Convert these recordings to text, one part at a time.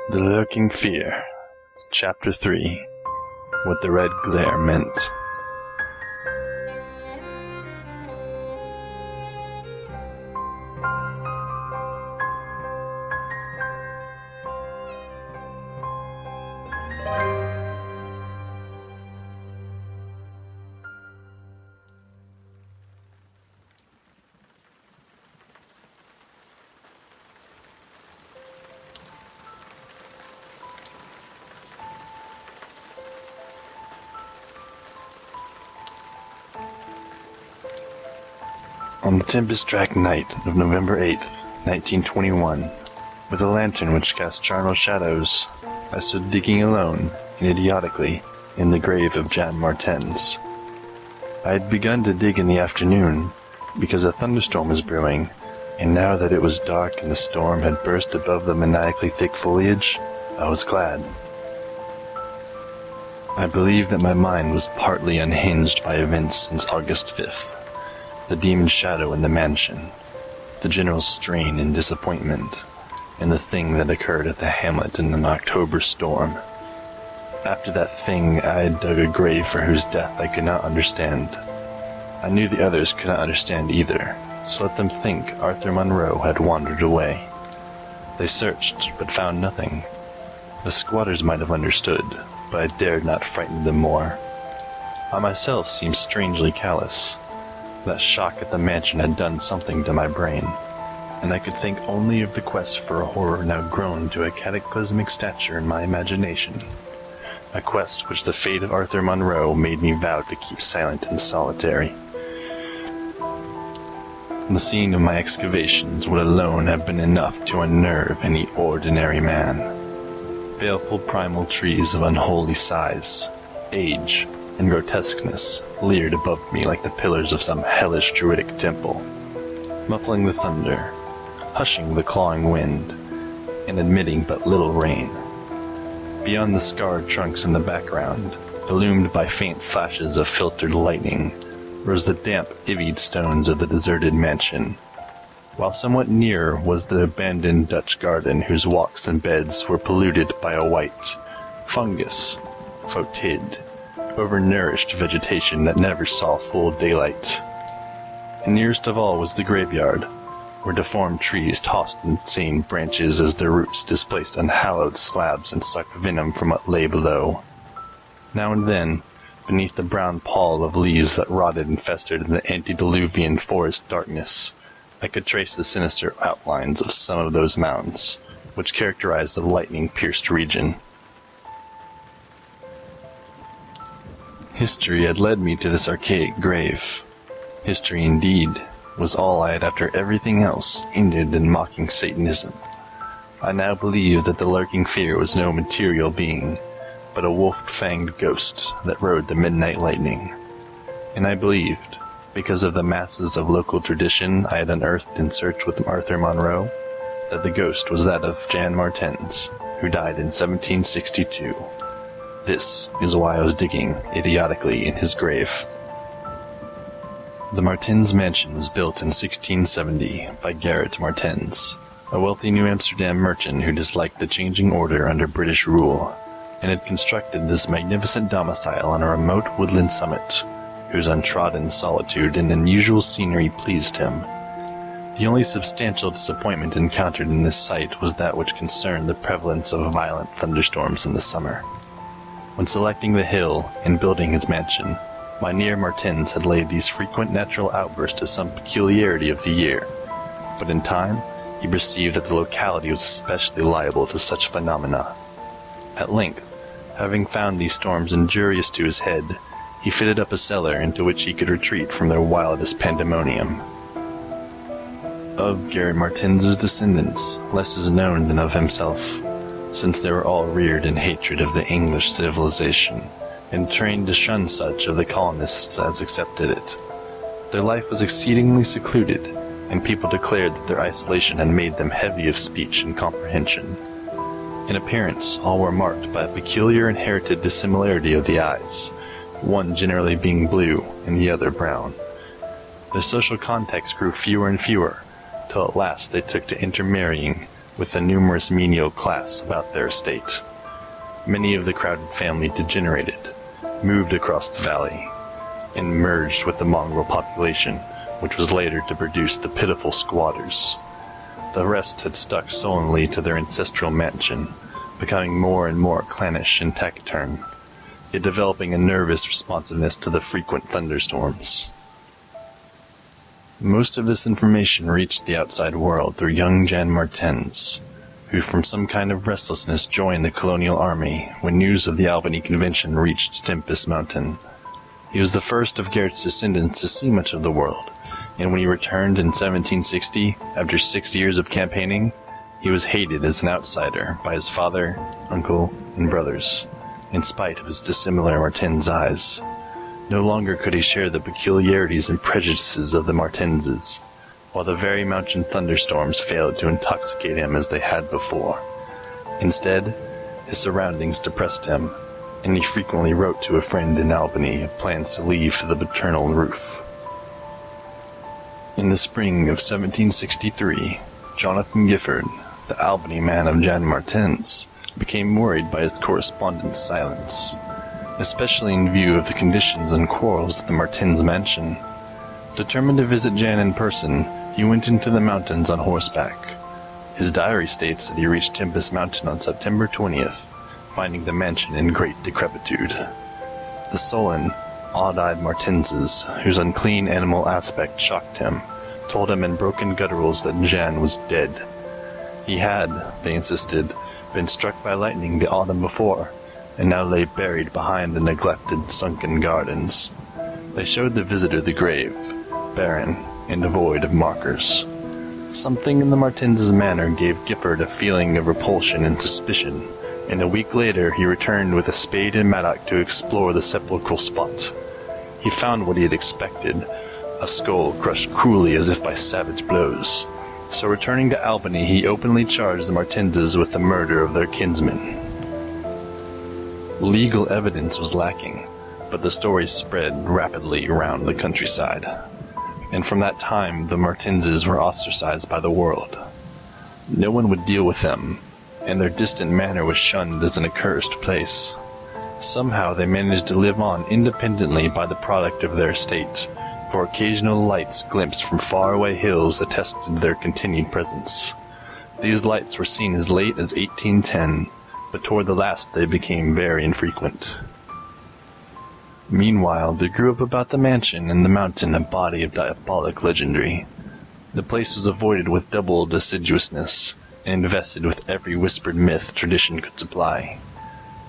The Lurking Fear, Chapter 3, What the Red Glare Meant. On the tempest-racked night of November 8th, 1921, with a lantern which cast charnel shadows, I stood digging alone and idiotically in the grave of Jan Martens. I had begun to dig in the afternoon because a thunderstorm was brewing, and now that it was dark and the storm had burst above the maniacally thick foliage, I was glad. I believe that my mind was partly unhinged by events since August 5th. The demon shadow in the mansion, the general strain and disappointment, and the thing that occurred at the hamlet in an October storm. After that thing, I had dug a grave for whose death I could not understand. I knew the others could not understand either, so let them think Arthur Monroe had wandered away. They searched, but found nothing. The squatters might have understood, but I dared not frighten them more. I myself seemed strangely callous. That shock at the mansion had done something to my brain, and I could think only of the quest for a horror now grown to a cataclysmic stature in my imagination, a quest which the fate of Arthur Monroe made me vow to keep silent and solitary. The scene of my excavations would alone have been enough to unnerve any ordinary man. Baleful primal trees of unholy size, age, and grotesqueness leered above me like the pillars of some hellish druidic temple, muffling the thunder, hushing the clawing wind, and admitting but little rain. Beyond the scarred trunks in the background, illumined by faint flashes of filtered lightning, rose the damp, ivied stones of the deserted mansion, while somewhat nearer was the abandoned Dutch garden whose walks and beds were polluted by a white, fungus, fotid, overnourished vegetation that never saw full daylight. And nearest of all was the graveyard, where deformed trees tossed insane branches as their roots displaced unhallowed slabs and sucked venom from what lay below. Now and then, beneath the brown pall of leaves that rotted and festered in the antediluvian forest darkness, I could trace the sinister outlines of some of those mounds, which characterized the lightning-pierced region. History had led me to this archaic grave. History, indeed, was all I had after everything else ended in mocking Satanism. I now believed that the lurking fear was no material being, but a wolf-fanged ghost that rode the midnight lightning. And I believed, because of the masses of local tradition I had unearthed in search with Arthur Monroe, that the ghost was that of Jan Martens, who died in 1762. This is why I was digging, idiotically, in his grave. The Martens mansion was built in 1670 by Gerrit Martens, a wealthy New Amsterdam merchant who disliked the changing order under British rule, and had constructed this magnificent domicile on a remote woodland summit, whose untrodden solitude and unusual scenery pleased him. The only substantial disappointment encountered in this site was that which concerned the prevalence of violent thunderstorms in the summer. When selecting the hill and building his mansion, Mynheer Martens had laid these frequent natural outbursts to some peculiarity of the year, but in time he perceived that the locality was especially liable to such phenomena. At length, having found these storms injurious to his head, he fitted up a cellar into which he could retreat from their wildest pandemonium. Of Gerrit Martens's descendants, less is known than of himself, since they were all reared in hatred of the English civilization, and trained to shun such of the colonists as accepted it. Their life was exceedingly secluded, and people declared that their isolation had made them heavy of speech and comprehension. In appearance, all were marked by a peculiar inherited dissimilarity of the eyes, one generally being blue and the other brown. Their social contacts grew fewer and fewer, till at last they took to intermarrying, with a numerous menial class about their estate. Many of the crowded family degenerated, moved across the valley, and merged with the mongrel population, which was later to produce the pitiful squatters. The rest had stuck sullenly to their ancestral mansion, becoming more and more clannish and taciturn, yet developing a nervous responsiveness to the frequent thunderstorms. Most of this information reached the outside world through young Jan Martens, who from some kind of restlessness joined the colonial army when news of the Albany Convention reached Tempest Mountain. He was the first of Garrett's descendants to see much of the world, and when he returned in 1760, after 6 years of campaigning, he was hated as an outsider by his father, uncle, and brothers, in spite of his dissimilar Martens eyes. No longer could he share the peculiarities and prejudices of the Martenses, while the very mountain thunderstorms failed to intoxicate him as they had before. Instead, his surroundings depressed him, and he frequently wrote to a friend in Albany of plans to leave for the paternal roof. In the spring of 1763, Jonathan Gifford, the Albany man of Jan Martens, became worried by his correspondent's silence, especially in view of the conditions and quarrels at the Martens mansion. Determined to visit Jan in person, he went into the mountains on horseback. His diary states that he reached Tempest Mountain on September 20th, finding the mansion in great decrepitude. The sullen, odd-eyed Martenses, whose unclean animal aspect shocked him, told him in broken gutturals that Jan was dead. He had, they insisted, been struck by lightning the autumn before, and now lay buried behind the neglected, sunken gardens. They showed the visitor the grave, barren and devoid of markers. Something in the Martens' manner gave Gifford a feeling of repulsion and suspicion, and a week later he returned with a spade and mattock to explore the sepulchral spot. He found what he had expected, a skull crushed cruelly as if by savage blows. So returning to Albany, he openly charged the Martenses with the murder of their kinsman. Legal evidence was lacking, but the story spread rapidly around the countryside, and from that time the Martenses were ostracized by the world. No one would deal with them, and their distant manor was shunned as an accursed place. Somehow they managed to live on independently by the product of their estate, for occasional lights glimpsed from faraway hills attested their continued presence. These lights were seen as late as 1810, but toward the last they became very infrequent. Meanwhile, there grew up about the mansion and the mountain a body of diabolic legendary. The place was avoided with doubled assiduousness, and invested with every whispered myth tradition could supply.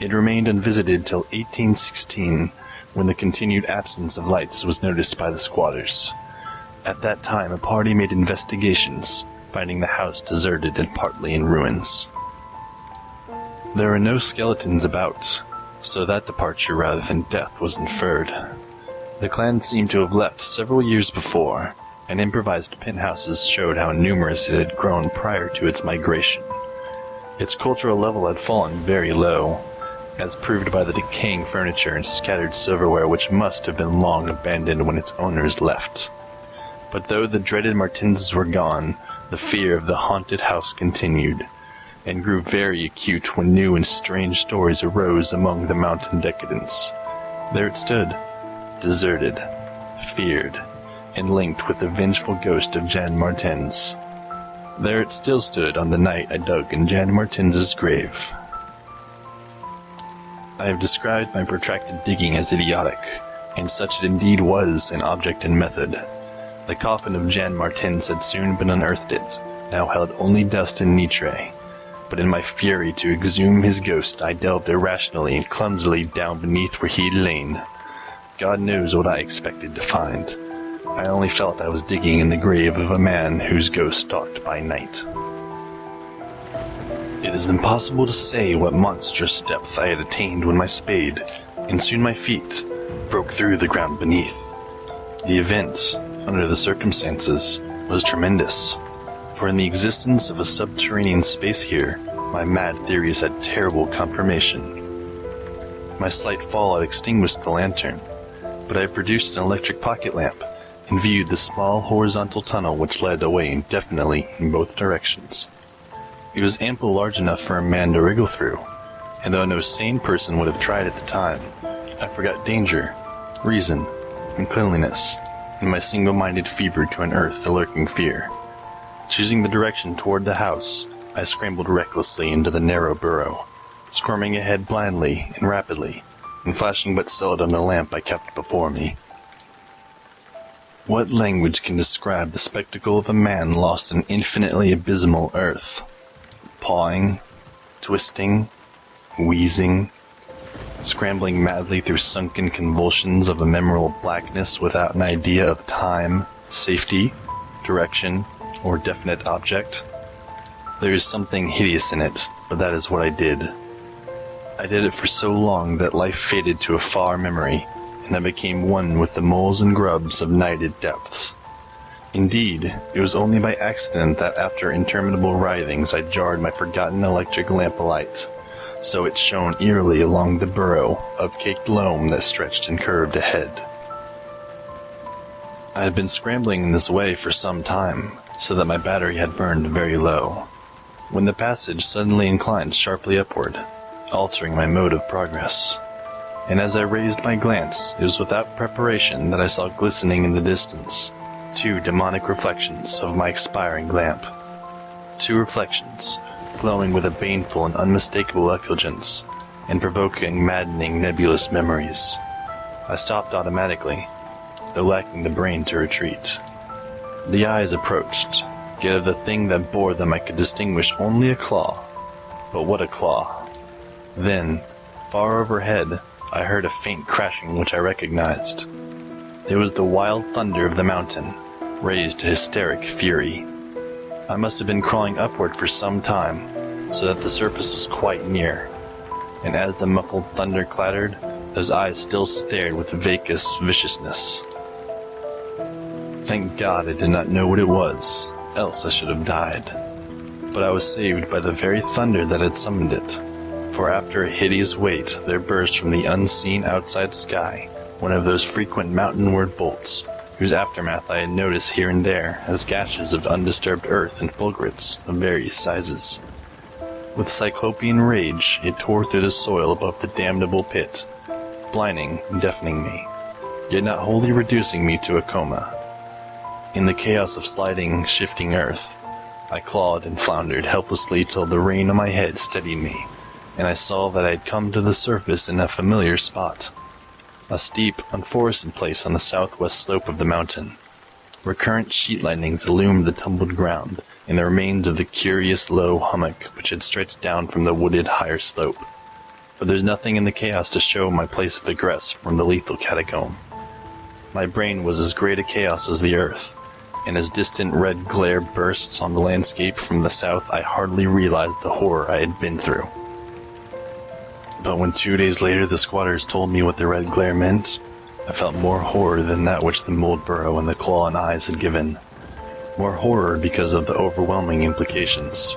It remained unvisited till 1816, when the continued absence of lights was noticed by the squatters. At that time a party made investigations, finding the house deserted and partly in ruins. There were no skeletons about, so that departure rather than death was inferred. The clan seemed to have left several years before, and improvised penthouses showed how numerous it had grown prior to its migration. Its cultural level had fallen very low, as proved by the decaying furniture and scattered silverware which must have been long abandoned when its owners left. But though the dreaded Martenses were gone, the fear of the haunted house continued, and grew very acute when new and strange stories arose among the mountain decadents. There it stood, deserted, feared, and linked with the vengeful ghost of Jan Martens. There it still stood on the night I dug in Jan Martens' grave. I have described my protracted digging as idiotic, and such it indeed was in object and method. The coffin of Jan Martens had soon been unearthed it, now held only dust and nitre, but in my fury to exhume his ghost I delved irrationally and clumsily down beneath where he had lain. God knows what I expected to find. I only felt I was digging in the grave of a man whose ghost stalked by night. It is impossible to say what monstrous depth I had attained when my spade, and soon my feet, broke through the ground beneath. The event, under the circumstances, was tremendous, for in the existence of a subterranean space here, my mad theories had terrible confirmation. My slight fall had extinguished the lantern, but I produced an electric pocket lamp and viewed the small horizontal tunnel which led away indefinitely in both directions. It was ample large enough for a man to wriggle through, and though no sane person would have tried at the time, I forgot danger, reason, and cleanliness in my single-minded fever to unearth the lurking fear. Choosing the direction toward the house, I scrambled recklessly into the narrow burrow, squirming ahead blindly and rapidly, and flashing but seldom the lamp I kept before me. What language can describe the spectacle of a man lost in infinitely abysmal earth? Pawing, twisting, wheezing, scrambling madly through sunken convulsions of ephemeral blackness without an idea of time, safety, direction, or definite object. There is something hideous in it, but that is what I did. I did it for so long that life faded to a far memory, and I became one with the moles and grubs of nighted depths. Indeed, it was only by accident that after interminable writhings I jarred my forgotten electric lamp alight, so it shone eerily along the burrow of caked loam that stretched and curved ahead. I had been scrambling in this way for some time, so that my battery had burned very low, when the passage suddenly inclined sharply upward, altering my mode of progress. And as I raised my glance, it was without preparation that I saw glistening in the distance 2 demonic reflections of my expiring lamp. 2 reflections, glowing with a baneful and unmistakable effulgence, and provoking maddening nebulous memories. I stopped automatically, though lacking the brain to retreat. The eyes approached, yet of the thing that bore them I could distinguish only a claw. But what a claw! Then, far overhead, I heard a faint crashing which I recognized. It was the wild thunder of the mountain, raised to hysteric fury. I must have been crawling upward for some time, so that the surface was quite near, and as the muffled thunder clattered, those eyes still stared with vacuous viciousness. Thank God I did not know what it was, else I should have died. But I was saved by the very thunder that had summoned it, for after a hideous wait there burst from the unseen outside sky one of those frequent mountainward bolts, whose aftermath I had noticed here and there as gashes of undisturbed earth and fulgurates of various sizes. With cyclopean rage, it tore through the soil above the damnable pit, blinding and deafening me, yet not wholly reducing me to a coma. In the chaos of sliding, shifting earth, I clawed and floundered helplessly till the rain on my head steadied me, and I saw that I had come to the surface in a familiar spot. A steep, unforested place on the southwest slope of the mountain. Recurrent sheet lightnings illumined the tumbled ground and the remains of the curious low hummock which had stretched down from the wooded higher slope. But there's nothing in the chaos to show my place of egress from the lethal catacomb. My brain was as great a chaos as the earth, and as distant red glare bursts on the landscape from the south I hardly realized the horror I had been through. But when 2 days later the squatters told me what the red glare meant, I felt more horror than that which the mold burrow and the claw and eyes had given. More horror because of the overwhelming implications.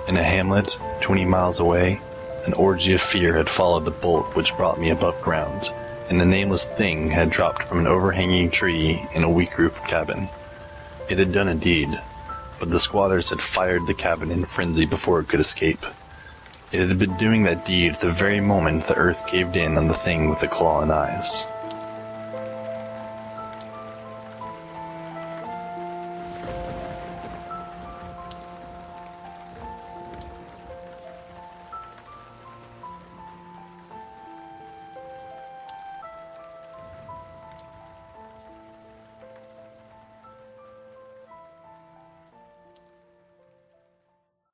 In a hamlet, 20 miles away, an orgy of fear had followed the bolt which brought me above ground, and the nameless thing had dropped from an overhanging tree in a weak-roofed cabin. It had done a deed, but the squatters had fired the cabin in frenzy before it could escape. It had been doing that deed at the very moment the earth caved in on the thing with the claw and eyes.